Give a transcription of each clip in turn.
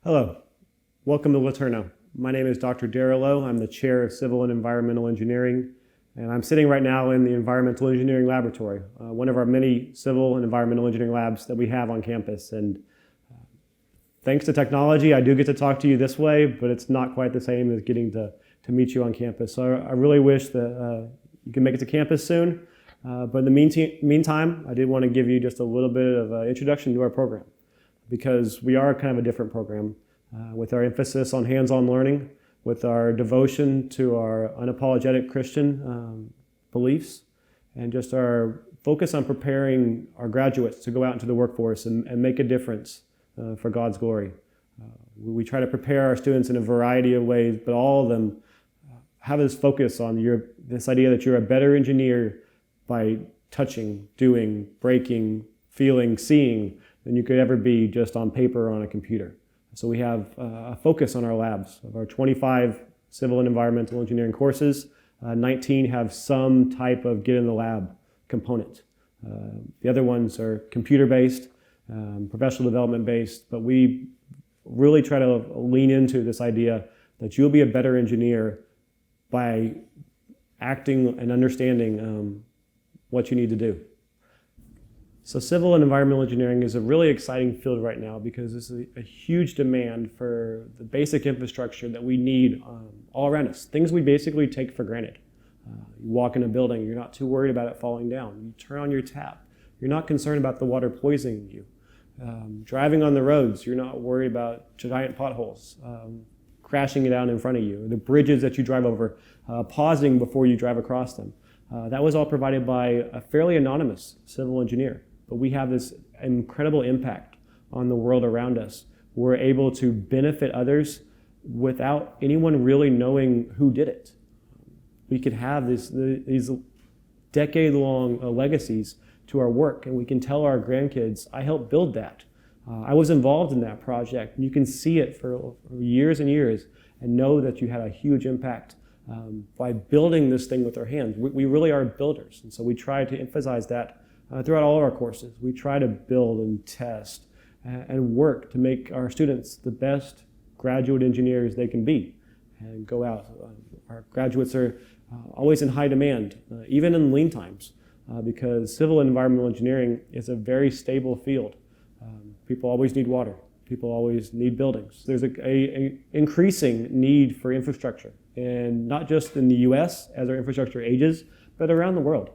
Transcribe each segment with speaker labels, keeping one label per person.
Speaker 1: Hello, welcome to LeTourneau. My name is Dr. Darrell Lowe. I'm the Chair of Civil and Environmental Engineering, and I'm sitting right now in the Environmental Engineering Laboratory, one of our many civil and environmental engineering labs that we have on campus. And thanks to technology, I do get to talk to you this way, but it's not quite the same as getting to meet you on campus. So I really wish that you can make it to campus soon. But in the meantime, I did want to give you just a little bit of an introduction to our program, because we are kind of a different program with our emphasis on hands-on learning, with our devotion to our unapologetic Christian beliefs, and just our focus on preparing our graduates to go out into the workforce and make a difference for God's glory. We try to prepare our students in a variety of ways, but all of them have this focus on this idea that you're a better engineer by touching, doing, breaking, feeling, seeing, than you could ever be just on paper or on a computer. So we have a focus on our labs. Of our 25 civil and environmental engineering courses, 19 have some type of get in the lab component. The other ones are computer-based, professional development-based, but we really try to lean into this idea that you'll be a better engineer by acting and understanding what you need to do. So civil and environmental engineering is a really exciting field right now because there's a huge demand for the basic infrastructure that we need all around us. Things we basically take for granted. You walk in a building, you're not too worried about it falling down. You turn on your tap, you're not concerned about the water poisoning you. Driving on the roads, you're not worried about giant potholes crashing down in front of you. The bridges that you drive over, pausing before you drive across them. That was all provided by a fairly anonymous civil engineer. But we have this incredible impact on the world around us. We're able to benefit others without anyone really knowing who did it. We could have these decade-long legacies to our work, and we can tell our grandkids, I helped build that. I was involved in that project. And you can see it for years and years and know that you had a huge impact by building this thing with our hands. We really are builders, and so we try to emphasize that throughout all of our courses. We try to build and test and work to make our students the best graduate engineers they can be and go out. Our graduates are always in high demand, even in lean times, because civil and environmental engineering is a very stable field. People always need water. People always need buildings. There's a increasing need for infrastructure, and not just in the US as our infrastructure ages, but around the world.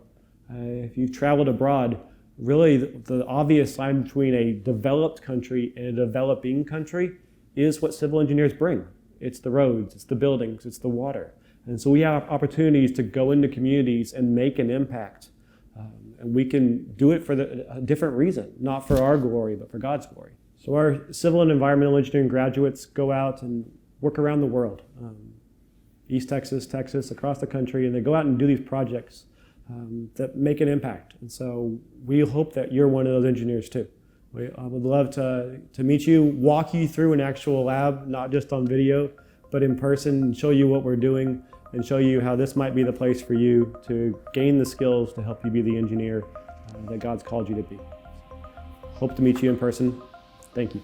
Speaker 1: If you've traveled abroad, really the obvious line between a developed country and a developing country is what civil engineers bring. It's the roads, it's the buildings, it's the water. And so we have opportunities to go into communities and make an impact. And we can do it for a different reason, not for our glory, but for God's glory. So our civil and environmental engineering graduates go out and work around the world, East Texas, Texas, across the country, and they go out and do these projects that make an impact. And so we hope that you're one of those engineers too. I would love to meet you, walk you through an actual lab, not just on video, but in person, and show you what we're doing and show you how this might be the place for you to gain the skills to help you be the engineer that God's called you to be. Hope to meet you in person. Thank you.